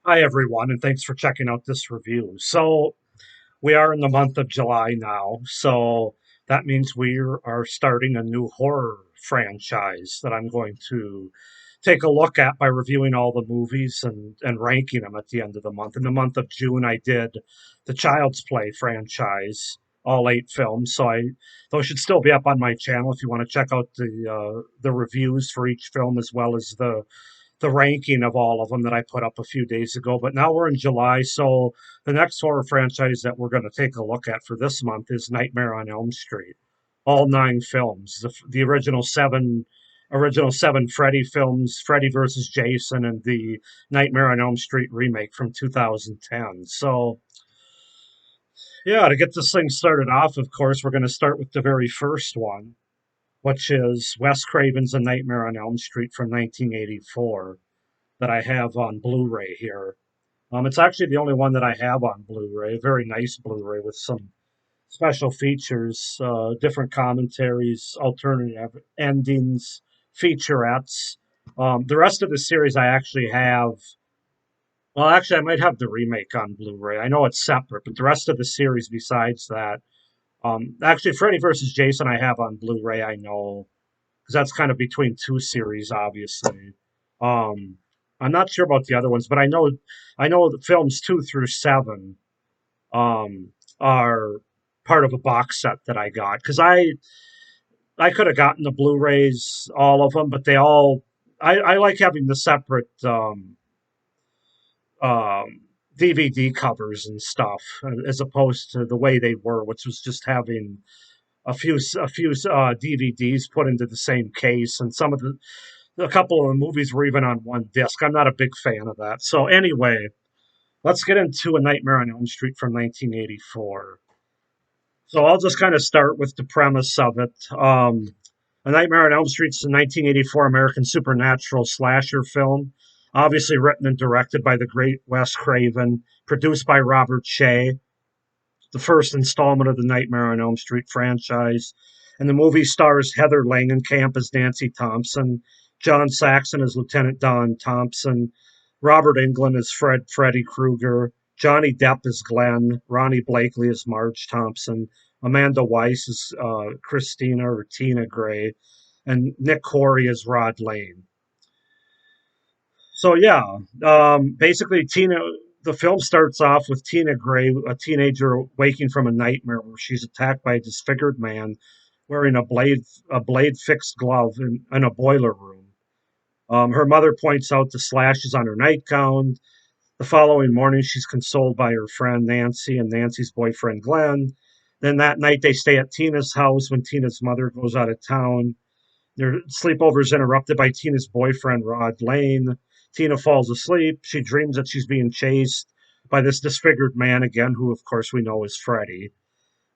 Hi, everyone, and thanks for checking out this review. So, we are in the month of July now, so that means we are starting a new horror franchise that I'm going to take a look at by reviewing all the movies and ranking them at the end of the month. In the month of June, I did the Child's Play franchise, all 8 films. Those should still be up on my channel if you want to check out the reviews for each film as well as the ranking of all of them that I put up a few days ago. But now we're in July, so the next horror franchise that we're going to take a look at for this month is Nightmare on Elm Street. All 9 films, the original seven Freddy films, Freddy versus Jason, and the Nightmare on Elm Street remake from 2010. So, yeah, to get this thing started off, of course, we're going to start with the very first one, which is Wes Craven's A Nightmare on Elm Street from 1984 that I have on Blu-ray here. It's actually the only one that I have on Blu-ray. A very nice Blu-ray with some special features, different commentaries, alternative endings, featurettes. The rest of the series I actually have. Well, actually, I might have the remake on Blu-ray. I know it's separate, but the rest of the series besides that, actually, Freddy versus Jason I have on Blu-ray. I know because that's kind of between two series, obviously. Um, I'm not sure about the other ones, but I know the films 2 through 7 are part of a box set that I got because I could have gotten the Blu-rays, all of them, but they all I like having the separate um, DVD covers and stuff as opposed to the way they were, which was just having a few DVDs put into the same case, and a couple of the movies were even on one disc. I'm not a big fan of that. So anyway, let's get into A Nightmare on Elm Street from 1984. So I'll just kind of start with the premise of it. A Nightmare on Elm Street is a 1984 American supernatural slasher film, obviously written and directed by the great Wes Craven, produced by Robert Shea, the first installment of the Nightmare on Elm Street franchise. And the movie stars Heather Langenkamp as Nancy Thompson, John Saxon as Lieutenant Don Thompson, Robert Englund as Freddy Krueger, Johnny Depp as Glenn, Ronnie Blakely as Marge Thompson, Amanda Weiss as Christina or Tina Gray, and Nick Corey as Rod Lane. So yeah, basically The film starts off with Tina Gray, a teenager waking from a nightmare where she's attacked by a disfigured man wearing a blade fixed glove in a boiler room. Her mother points out the slashes on her nightgown. The following morning, she's consoled by her friend Nancy and Nancy's boyfriend Glenn. Then that night, they stay at Tina's house when Tina's mother goes out of town. Their sleepover is interrupted by Tina's boyfriend, Rod Lane. Tina falls asleep. She dreams that she's being chased by this disfigured man again, who, of course, we know is Freddy.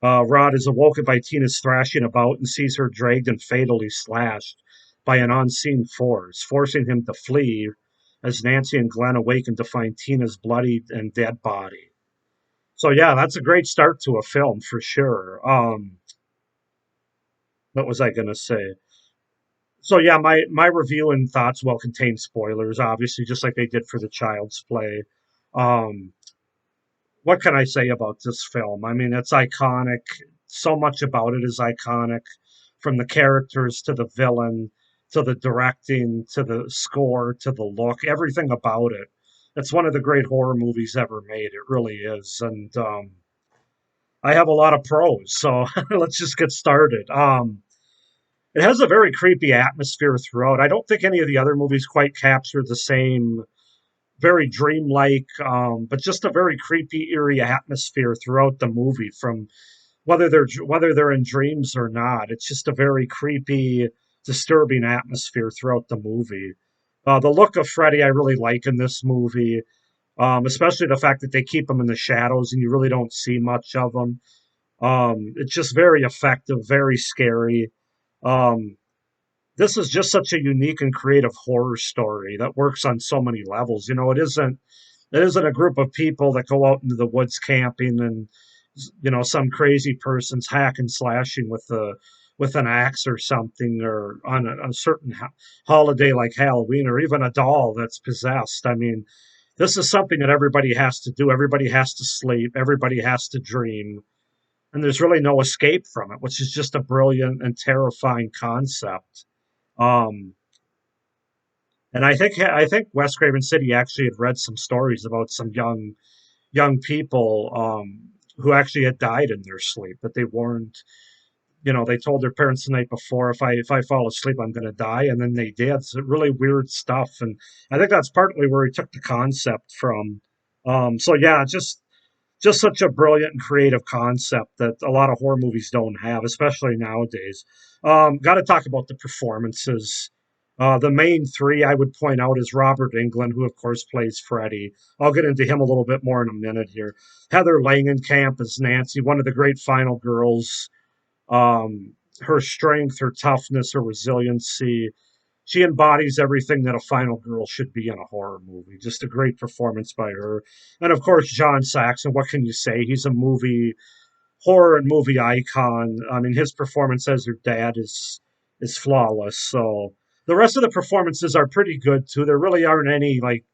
Rod is awoken by Tina's thrashing about and sees her dragged and fatally slashed by an unseen force, forcing him to flee as Nancy and Glenn awaken to find Tina's bloody and dead body. So, yeah, that's a great start to a film for sure. What was I going to say? So yeah, my review and thoughts will contain spoilers, obviously, just like they did for the Child's Play. Um, what can I say about this film? I mean, it's iconic. So much about it is iconic, from the characters to the villain, to the directing, to the score, to the look, everything about it. It's one of the great horror movies ever made. It really is, and I have a lot of pros. So let's just get started. It has a very creepy atmosphere throughout. I don't think any of the other movies quite capture the same very dreamlike, but just a very creepy, eerie atmosphere throughout the movie. From whether they're in dreams or not, it's just a very creepy, disturbing atmosphere throughout the movie. The look of Freddy I really like in this movie, especially the fact that they keep him in the shadows and you really don't see much of him. It's just very effective, very scary. Um, this is just such a unique and creative horror story that works on so many levels. It isn't a group of people that go out into the woods camping and some crazy person's hack and slashing with an axe or something, or on a certain holiday like Halloween, or even a doll that's possessed. I mean, This is something that everybody has to do. Everybody has to sleep. Everybody has to dream. And there's really no escape from it, which is just a brilliant and terrifying concept. Um, and I think Wes Craven said he actually had read some stories about some young people who actually had died in their sleep, that they weren't, they told their parents the night before, if I fall asleep, I'm going to die, and then they did. It's really weird stuff, and I think that's partly where he took the concept from. So yeah, just such a brilliant and creative concept that a lot of horror movies don't have, especially nowadays. Got to talk about the performances. The main three I would point out is Robert Englund, who of course plays Freddy. I'll get into him a little bit more in a minute here. Heather Langenkamp as Nancy, one of the great final girls. Her strength, her toughness, her resiliency. She embodies everything that a final girl should be in a horror movie. Just a great performance by her. And of course, John Saxon. What can you say? He's a horror and movie icon. I mean, his performance as her dad is flawless. So the rest of the performances are pretty good too. There really aren't any like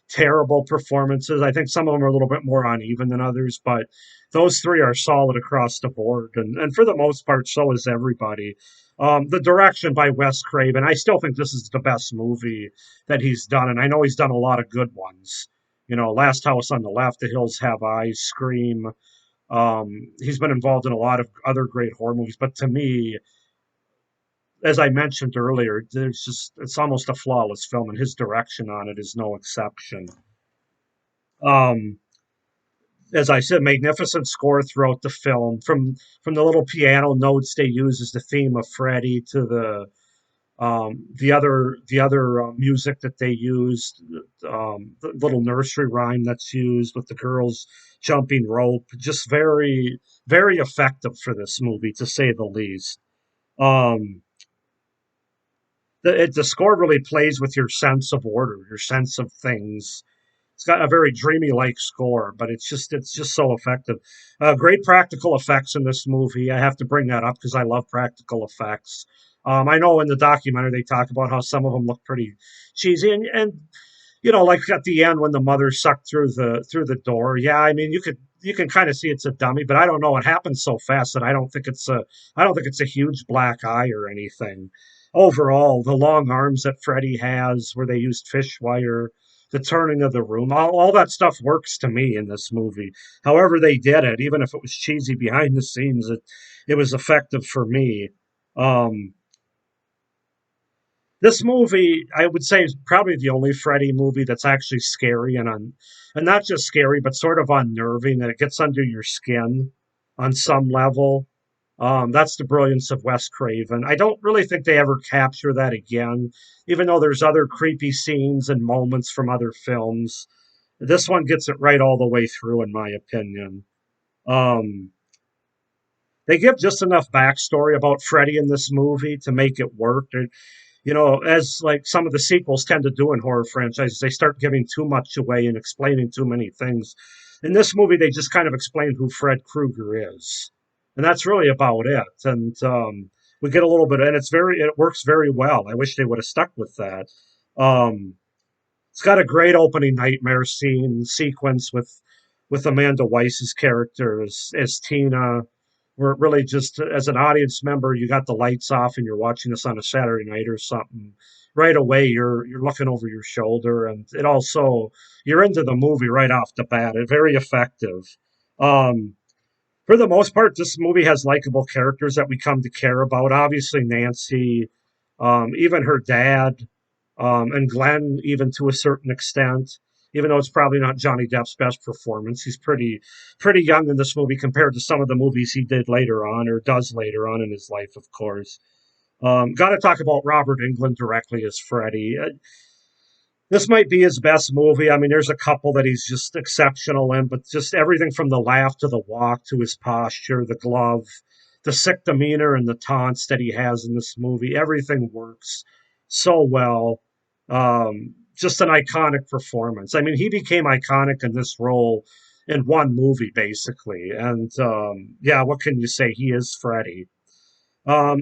terrible performances. I think some of them are a little bit more uneven than others, but those three are solid across the board, and for the most part, so is everybody. The direction by Wes Craven, I still think this is the best movie that he's done, and I know he's done a lot of good ones. Last House on the Left, The Hills Have Eyes, Scream. He's been involved in a lot of other great horror movies, but to me, as I mentioned earlier, it's almost a flawless film, and his direction on it is no exception. Um, as I said, magnificent score throughout the film, from the little piano notes they use as the theme of Freddy to the other music that they used, the little nursery rhyme that's used with the girls jumping rope, just very very effective for this movie to say the least. Um, the score really plays with your sense of order, your sense of things. It's got a very dreamy like score, but it's just so effective. Great practical effects in this movie. I have to bring that up because I love practical effects. I know in the documentary they talk about how some of them look pretty cheesy, and like at the end when the mother sucked through the door. Yeah, I mean you can kind of see it's a dummy, but I don't know. It happens so fast that I don't think it's a huge black eye or anything. Overall, the long arms that Freddy has, where they used fish wire, the turning of the room, all that stuff works to me in this movie. However they did it, even if it was cheesy behind the scenes, it was effective for me. Um, this movie, I would say, is probably the only Freddy movie that's actually scary and not just scary, but sort of unnerving, that it gets under your skin on some level. That's the brilliance of Wes Craven. I don't really think they ever capture that again, even though there's other creepy scenes and moments from other films. This one gets it right all the way through, in my opinion. Um, they give just enough backstory about Freddy in this movie to make it work. As like some of the sequels tend to do in horror franchises, they start giving too much away and explaining too many things. In this movie, they just kind of explain who Fred Krueger is, and that's really about it. And we get a little bit, and it works very well. I wish they would have stuck with that. Um, it's got a great opening nightmare scene sequence with Amanda Weiss's character as Tina, where it really just as an audience member, you got the lights off and you're watching this on a Saturday night or something. Right away, you're looking over your shoulder, and it also you're into the movie right off the bat. It's very effective. Um, for the most part, this movie has likable characters that we come to care about. Obviously, Nancy, even her dad, and Glenn, even to a certain extent. Even though it's probably not Johnny Depp's best performance, he's pretty young in this movie compared to some of the movies he did later on or does later on in his life, of course. Got to talk about Robert Englund directly as Freddy. This might be his best movie. I mean, there's a couple that he's just exceptional in, but just everything from the laugh to the walk to his posture, the glove, the sick demeanor, and the taunts that he has in this movie, everything works so well. Just an iconic performance. I mean, he became iconic in this role in one movie, basically. And yeah, what can you say? He is Freddy.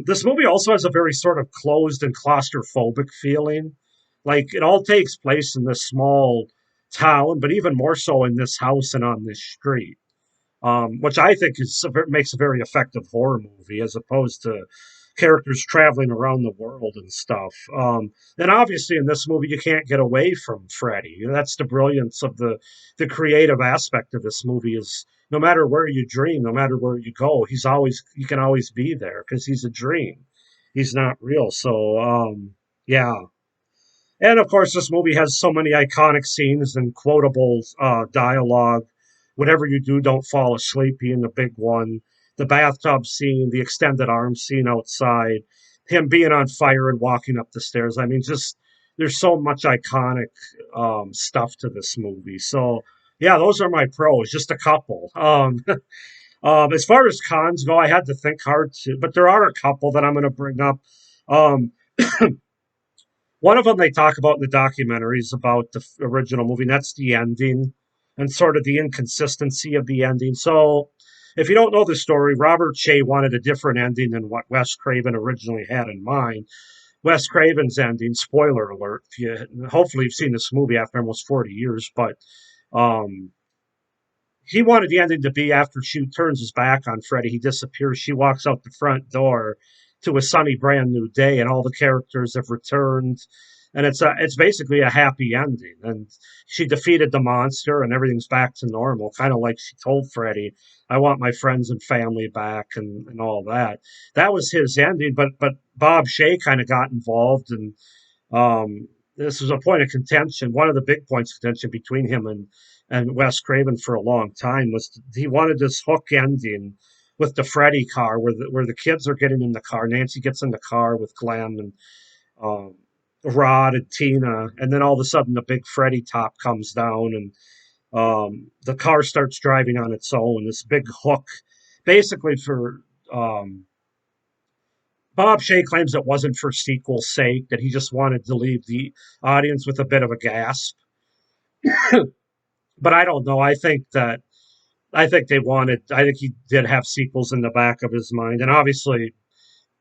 This movie also has a very sort of closed and claustrophobic feeling. Like it all takes place in this small town, but even more so in this house and on this street, which I think makes a very effective horror movie as opposed to characters traveling around the world and stuff. And obviously, in this movie, you can't get away from Freddy. That's the brilliance of the creative aspect of this movie. Is no matter where you dream, no matter where you go, you can always be there because he's a dream. He's not real. So yeah, and of course, this movie has so many iconic scenes and quotable dialogue. Whatever you do, don't fall asleep being the big one. The bathtub scene, the extended arm scene outside, him being on fire and walking up the stairs. I mean, just there's so much iconic stuff to this movie. So, yeah, those are my pros, just a couple. As far as cons go, I had to think hard to, but there are a couple that I'm going to bring up. Um, One of them they talk about in the documentaries about the original movie, and that's the ending and sort of the inconsistency of the ending. So, if you don't know the story, Robert Shea wanted a different ending than what Wes Craven originally had in mind. Wes Craven's ending, spoiler alert, if you, hopefully you've seen this movie after almost 40 years, but um, he wanted the ending to be after she turns his back on Freddy, he disappears. She walks out the front door to a sunny, brand new day, and all the characters have returned. And it's basically a happy ending. And she defeated the monster, and everything's back to normal, kind of like she told Freddy, "I want my friends and family back," and all that. That was his ending. But Bob Shea kind of got involved, and this was a point of contention. One of the big points of contention between him and Wes Craven for a long time was he wanted this hook ending with the Freddy car, where the kids are getting in the car. Nancy gets in the car with Glenn and um, Rod and Tina, and then all of a sudden the big Freddy top comes down, and the car starts driving on its own. This big hook, basically for Bob Shea claims it wasn't for sequel's sake, that he just wanted to leave the audience with a bit of a gasp. But I don't know. I think they wanted. I think he did have sequels in the back of his mind, and obviously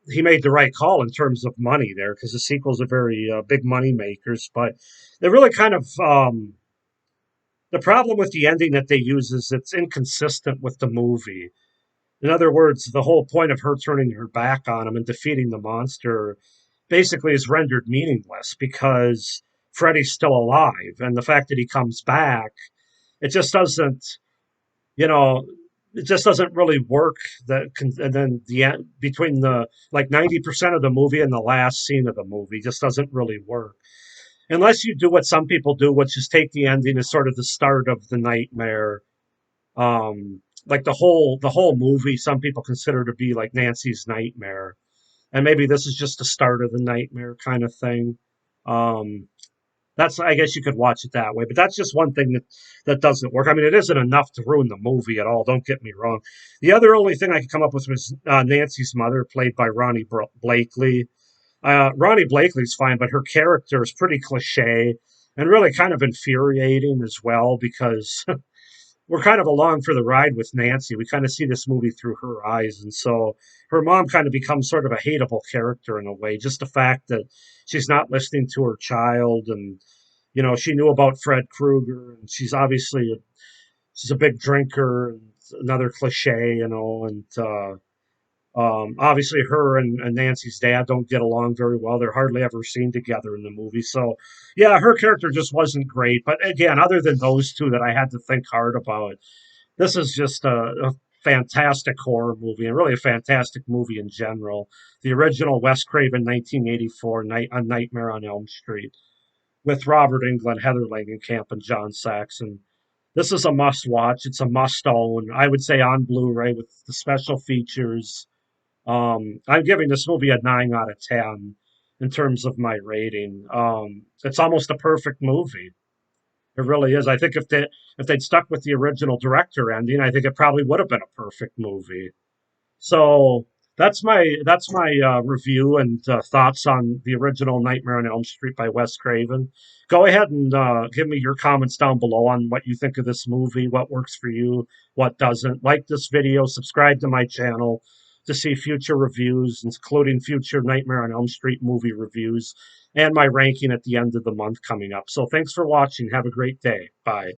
he made the right call in terms of money there because the sequels are very big money makers. But they're really kind of the problem with the ending that they use is it's inconsistent with the movie. In other words, the whole point of her turning her back on him and defeating the monster basically is rendered meaningless because Freddy's still alive, and the fact that he comes back, it just doesn't, you know, it just doesn't really work. And then the end between the like 90% of the movie and the last scene of the movie just doesn't really work unless you do what some people do, which is take the ending as sort of the start of the nightmare. Like the whole movie, some people consider to be like Nancy's nightmare, and maybe this is just the start of the nightmare kind of thing. Um, that's I guess you could watch it that way, but that's just one thing that doesn't work. I mean, it isn't enough to ruin the movie at all. Don't get me wrong. The other only thing I could come up with was Nancy's mother, played by Blakely. Ronnie Blakely's fine, but her character is pretty cliche and really kind of infuriating as well because we're kind of along for the ride with Nancy. We kind of see this movie through her eyes, and so her mom kind of becomes sort of a hateable character in a way. Just the fact that she's not listening to her child, and she knew about Fred Krueger, and she's a big drinker, and another cliche, and obviously, her and Nancy's dad don't get along very well. They're hardly ever seen together in the movie. So, yeah, her character just wasn't great. But again, other than those two that I had to think hard about, this is just a fantastic horror movie and really a fantastic movie in general. The original Wes Craven 1984 A Nightmare on Elm Street with Robert Englund, Heather Langenkamp, and John Saxon. This is a must watch. It's a must own. I would say on Blu ray with the special features. I'm giving this movie a 9 out of 10 in terms of my rating. It's almost a perfect movie. It really is. I think if they'd stuck with the original director ending, I think it probably would have been a perfect movie. So that's my review and thoughts on the original Nightmare on Elm Street by Wes Craven. Go ahead and give me your comments down below on what you think of this movie, what works for you, what doesn't. Like this video, subscribe to my channel to see future reviews, including future Nightmare on Elm Street movie reviews, and my ranking at the end of the month coming up. So thanks for watching. Have a great day. Bye.